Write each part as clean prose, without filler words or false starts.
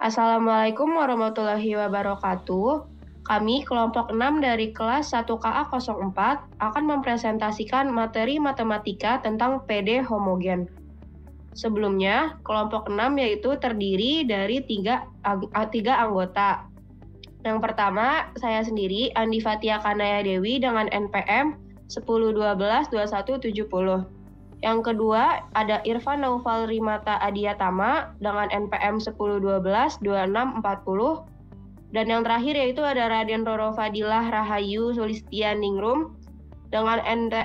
Assalamualaikum warahmatullahi wabarakatuh. Kami kelompok 6 dari kelas 1KA04 akan mempresentasikan materi matematika tentang PD homogen. Sebelumnya, kelompok 6 yaitu terdiri dari tiga anggota. Yang pertama, saya sendiri, Andi Fatia Kanaya Dewi dengan NPM 10122170. Yang kedua, ada Irfan Naufal Rimata Adiatama dengan NPM 10122640. Dan yang terakhir yaitu ada Raden Roro Fadilah Rahayu Sulistianingrum dengan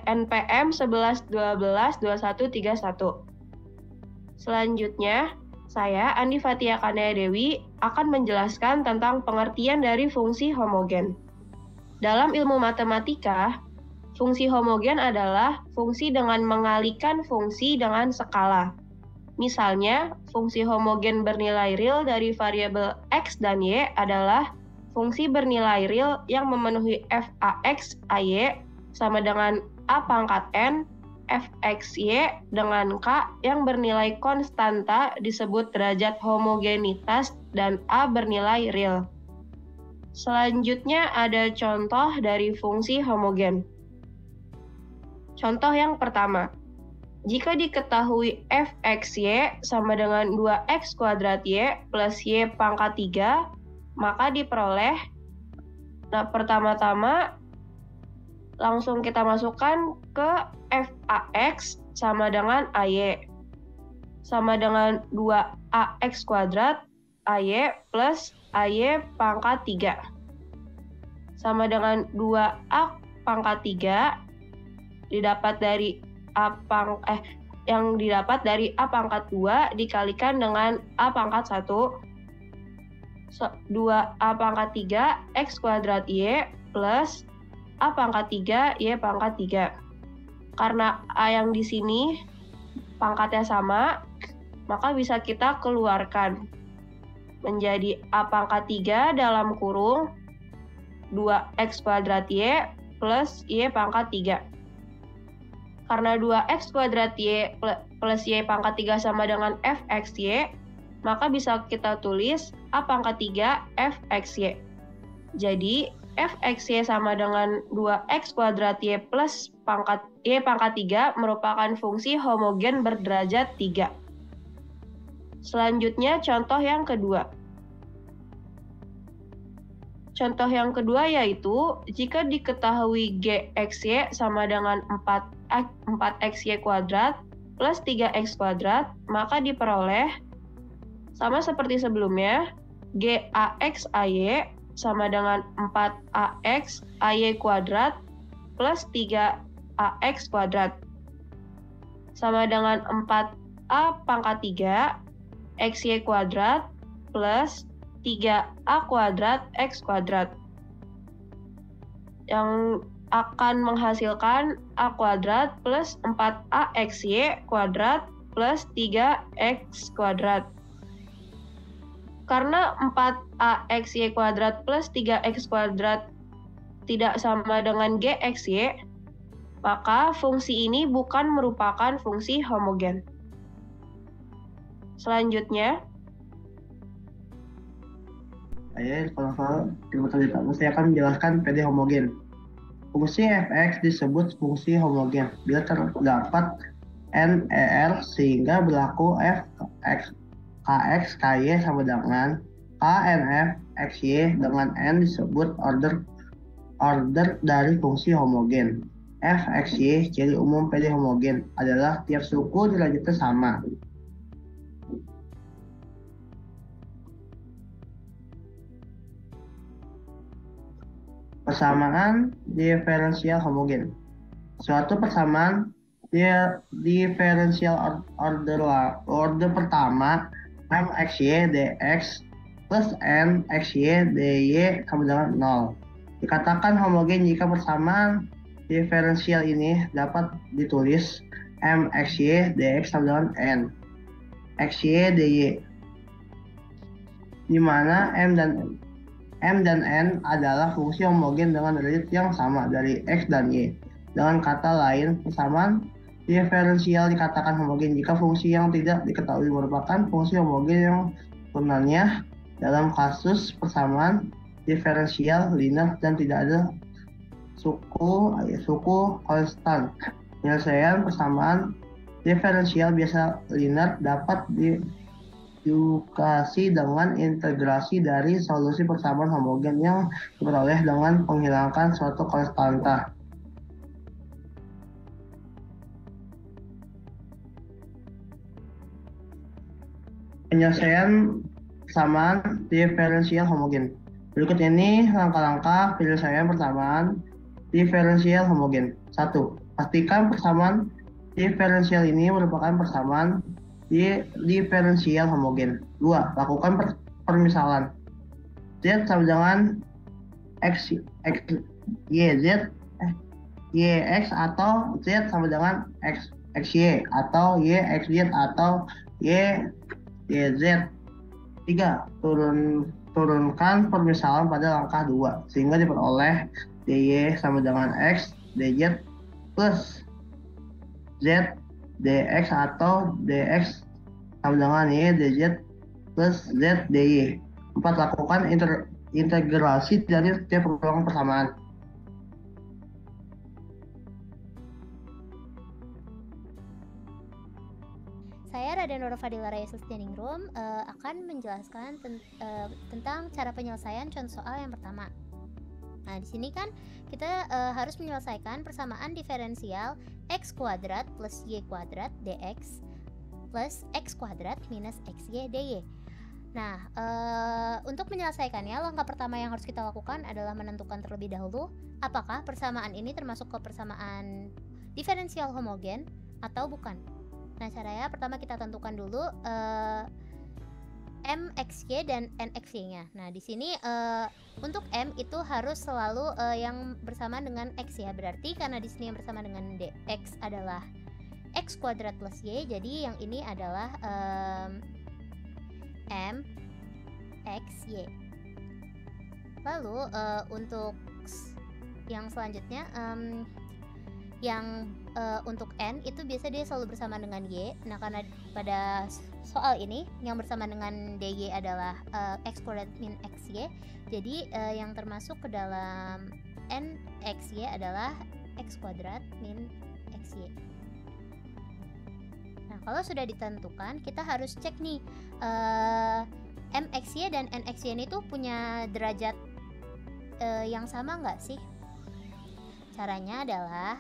NPM 11122131. Selanjutnya, saya, Andi Fatia Kanaya Dewi, akan menjelaskan tentang pengertian dari fungsi homogen. Dalam ilmu matematika, fungsi homogen adalah fungsi dengan mengalikan fungsi dengan skala. Misalnya, fungsi homogen bernilai real dari variabel x dan y adalah fungsi bernilai real yang memenuhi f(ax), ay sama dengan a pangkat n, fxy dengan k yang bernilai konstanta disebut derajat homogenitas dan a bernilai real. Selanjutnya ada contoh dari fungsi homogen. Contoh yang pertama, jika diketahui fxy sama dengan 2x kuadrat y plus y pangkat 3, maka diperoleh, pertama-tama langsung kita masukkan ke fax sama dengan ay, sama dengan 2ax kuadrat ay plus ay pangkat 3, sama dengan 2a pangkat 3, didapat dari yang didapat dari a pangkat 2 dikalikan dengan a pangkat 1, 2a pangkat 3 x kuadrat y plus a pangkat 3 y pangkat 3. Karena a yang di sini pangkatnya sama, maka bisa kita keluarkan menjadi a pangkat 3 dalam kurung 2x kuadrat y plus y pangkat 3. Karena 2x kuadrat y plus y pangkat 3 sama dengan fxy, maka bisa kita tulis a pangkat 3 fxy. Jadi, fxy sama dengan 2x kuadrat y plus y pangkat 3 merupakan fungsi homogen berderajat 3. Selanjutnya, contoh yang kedua. Contoh yang kedua yaitu, jika diketahui gxy sama dengan 4xy kuadrat plus 3x kuadrat, maka diperoleh, sama seperti sebelumnya, gax ay sama dengan 4ax ay kuadrat plus 3ax kuadrat, sama dengan 4a pangkat 3 xy kuadrat plus 3a kuadrat x kuadrat, yang akan menghasilkan a kuadrat plus 4axy kuadrat plus 3x kuadrat. Karena 4axy kuadrat plus 3x kuadrat tidak sama dengan gxy, maka fungsi ini bukan merupakan fungsi homogen. Selanjutnya, saya akan menjelaskan PD homogen. Fungsi fx disebut fungsi homogen bila terdapat NER sehingga berlaku fx kx ky sama dengan knf xy dengan n disebut order dari fungsi homogen. Fxy ciri umum PD homogen adalah tiap suku derajatnya sama. Persamaan diferensial homogen. Suatu persamaan diferensial order pertama mxy dx plus n xy dy sama dengan 0. Dikatakan homogen jika persamaan diferensial ini dapat ditulis mxy dx sama dengan n xy dy, di mana m dan n adalah fungsi homogen dengan derajat yang sama dari x dan y. Dengan kata lain, persamaan diferensial dikatakan homogen jika fungsi yang tidak diketahui merupakan fungsi homogen yang turnannya dalam kasus persamaan diferensial linear dan tidak ada suku konstan. Penyelesaian persamaan diferensial biasa linear dapat diedukasi dengan integrasi dari solusi persamaan homogen yang diperoleh dengan menghilangkan suatu konstanta. Penyelesaian persamaan diferensial homogen. Berikut ini langkah-langkah penyelesaian persamaan diferensial homogen. 1. Pastikan persamaan diferensial ini merupakan persamaan diferensial homogen. 2. Lakukan permisalan. Z sama dengan X, YX atau Z sama dengan XY atau YXZ atau YZ. 3. Turunkan permisalan pada langkah 2 sehingga diperoleh DY sama dengan X DZ plus Z DX atau DX sama dengan Y DZ plus Z DY. 4. Lakukan integrasi dari setiap peluang persamaan. Saya Raden Nora Fadila Raya Sulstaningrum akan menjelaskan tentang cara penyelesaian contoh soal yang pertama. Nah, di sini kan kita harus menyelesaikan persamaan diferensial x kuadrat plus y kuadrat dx plus x kuadrat minus xy dy. Nah, untuk menyelesaikannya, langkah pertama yang harus kita lakukan adalah menentukan terlebih dahulu apakah persamaan ini termasuk ke persamaan diferensial homogen atau bukan. Nah, caranya pertama kita tentukan dulu MXY dan NXY-nya. Nah, di sini untuk M itu harus selalu yang bersamaan dengan X ya. Berarti karena di sini yang bersama dengan DX adalah X kuadrat plus Y, jadi yang ini adalah MXY. Lalu untuk yang selanjutnya yang untuk N itu biasa dia selalu bersama dengan Y. Nah, karena pada soal ini yang bersama dengan DY adalah X kuadrat min XY, jadi yang termasuk ke dalam NXY adalah X kuadrat min XY. Nah, kalau sudah ditentukan, kita harus cek nih MXY dan NXY ini tuh punya derajat yang sama nggak sih? Caranya adalah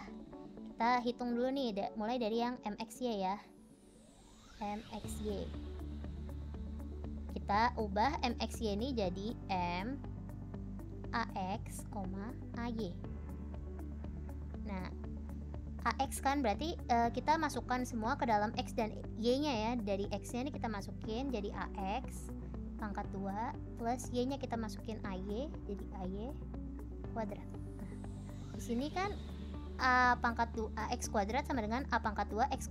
kita hitung dulu nih, mulai dari yang MXY ya. MXY. Kita ubah MXY ini jadi M AX, AY. Nah, AX kan berarti kita masukkan semua ke dalam X dan Y-nya ya. Dari X-nya ini kita masukin jadi AX pangkat 2 plus Y-nya kita masukin AY jadi AY kuadrat. Nah, di sini kan A pangkat 2 AX kuadrat sama dengan A pangkat 2 X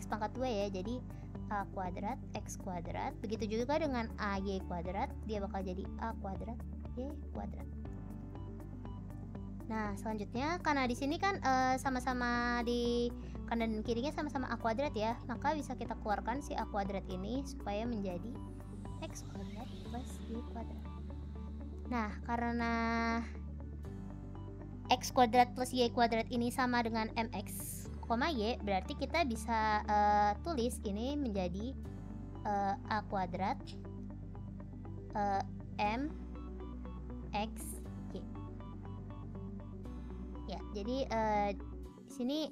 pangkat 2 ya. Jadi A kuadrat X kuadrat. Begitu juga dengan AY kuadrat, dia bakal jadi A kuadrat Y kuadrat. Nah, selanjutnya karena di sini kan sama-sama di kanan dan kirinya sama-sama A kuadrat ya, maka bisa kita keluarkan si A kuadrat ini supaya menjadi X kuadrat plus Y kuadrat. Nah, karena X kuadrat plus Y kuadrat ini sama dengan MX, Y, berarti kita bisa tulis ini menjadi A kuadrat M X Y. Ya, jadi di sini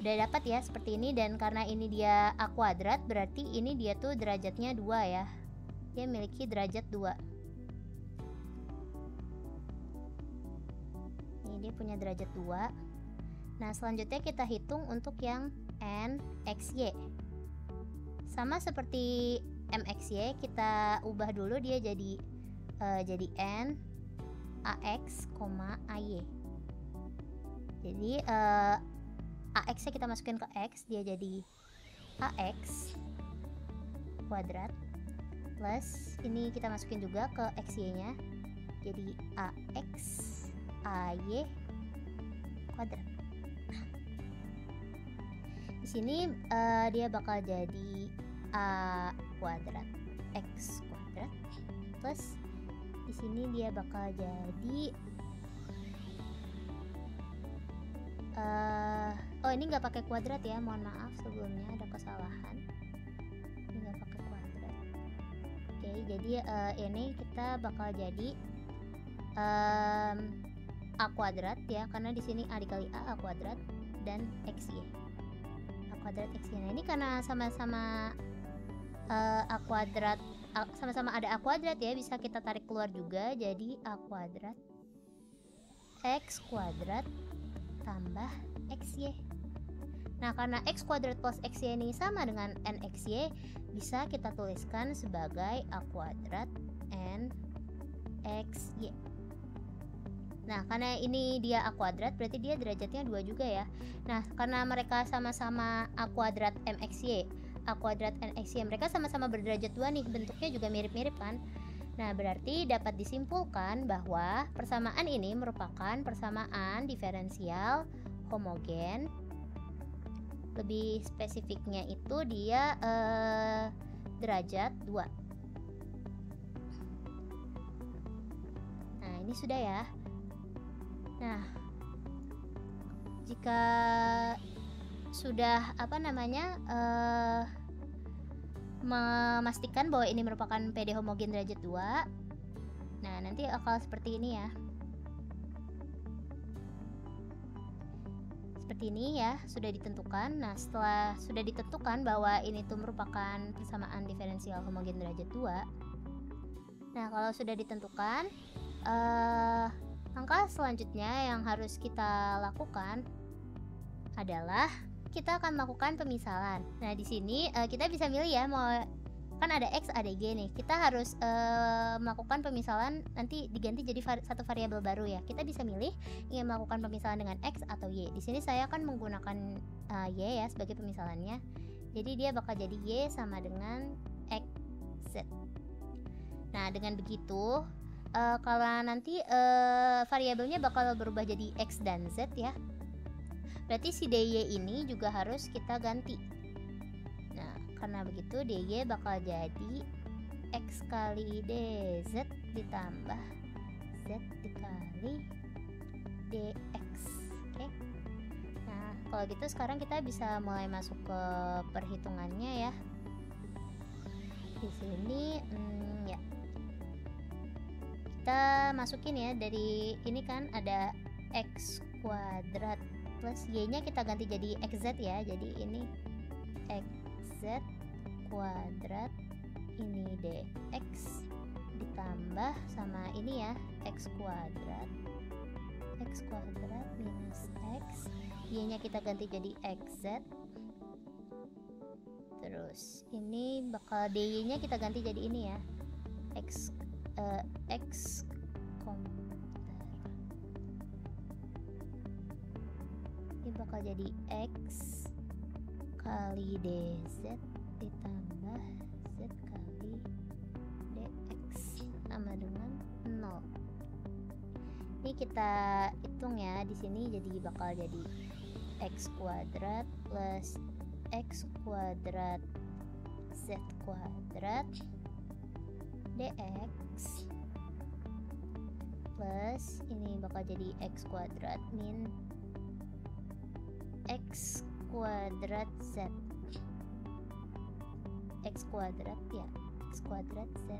udah dapat ya seperti ini, dan karena ini dia A kuadrat berarti ini dia tuh derajatnya 2 ya. Dia memiliki derajat 2. Dia punya derajat 2. Nah, selanjutnya kita hitung untuk yang NXY. Sama seperti MXY, kita ubah dulu dia jadi N AX, AY. Jadi AX-nya kita masukin ke X, dia jadi AX kuadrat plus ini kita masukin juga ke XY-nya jadi AX AY kuadrat. Di sini dia bakal jadi A kuadrat X kuadrat plus di sini dia bakal jadi oh ini nggak pakai kuadrat ya, mohon maaf sebelumnya ada kesalahan, ini nggak pakai kuadrat. Oke, jadi ini kita bakal jadi a kuadrat ya, karena di sini a dikali a kuadrat dan xy, a kuadrat xy. Nah ini karena sama-sama a kuadrat, sama-sama ada a kuadrat ya, bisa kita tarik keluar juga, jadi a kuadrat x kuadrat tambah xy. Nah karena x kuadrat plus xy ini sama dengan nxy, bisa kita tuliskan sebagai a kuadrat nxy. Nah karena ini dia a kuadrat, berarti dia derajatnya 2 juga ya. Nah karena mereka sama-sama a kuadrat mxy, a kuadrat nxy, mereka sama-sama berderajat 2 nih, bentuknya juga mirip-mirip kan. Nah, berarti dapat disimpulkan bahwa persamaan ini merupakan persamaan diferensial homogen. Lebih spesifiknya itu dia derajat 2. Nah, ini sudah ya. Nah, jika sudah memastikan bahwa ini merupakan PD homogen derajat 2. Nah, nanti akan seperti ini ya. Seperti ini ya, sudah ditentukan. Nah, setelah sudah ditentukan bahwa ini tuh merupakan persamaan diferensial homogen derajat 2. Nah, kalau sudah ditentukan, langkah selanjutnya yang harus kita lakukan adalah kita akan melakukan pemisalan. Nah, di sini kita bisa milih ya, mau kan ada x ada y nih. Kita harus melakukan pemisalan, nanti diganti jadi satu variabel baru ya. Kita bisa milih ingin melakukan pemisalan dengan x atau y. Di sini saya akan menggunakan y ya sebagai pemisalannya. Jadi dia bakal jadi y sama dengan x z. Nah, dengan begitu kalau nanti variabelnya bakal berubah jadi x dan z ya. Berarti si dy ini juga harus kita ganti. Nah, karena begitu dy bakal jadi x kali dz ditambah z dikali dx. Oke. Nah, kalau gitu sekarang kita bisa mulai masuk ke perhitungannya ya. Di sini ya. Kita masukin ya, dari ini kan ada x kuadrat plus y-nya kita ganti jadi xz ya. Jadi ini xz kuadrat, ini dx ditambah sama ini ya, x kuadrat minus x, y-nya kita ganti jadi xz. Terus ini bakal dy-nya kita ganti jadi ini ya, x ini bakal jadi x kali dz ditambah z kali dx sama dengan 0. Ini kita hitung ya, di sini jadi bakal jadi x kuadrat plus x kuadrat z kuadrat dx plus ini bakal jadi x kuadrat min x kuadrat z, x kuadrat ya, x kuadrat z.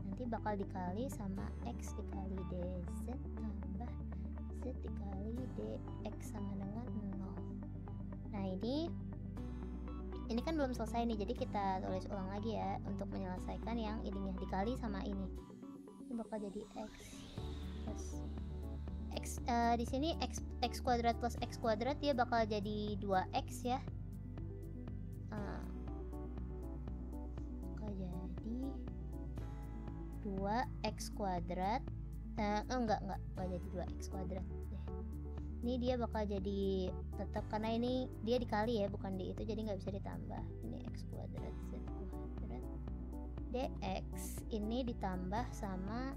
Nanti bakal dikali sama x dikali dz tambah z dikali dx sama dengan 0. Nah ini kan belum selesai nih, jadi kita tulis ulang lagi ya untuk menyelesaikan yang ininya dikali sama ini. Ini bakal jadi x plus x di sini x kuadrat plus x kuadrat dia bakal jadi 2x ya. Bakal jadi 2x kuadrat. Enggak jadi 2x kuadrat deh. Ini dia bakal jadi tetap, karena ini dia dikali ya, bukan di itu, jadi nggak bisa ditambah. Ini x kuadrat z kuadrat dx ini ditambah sama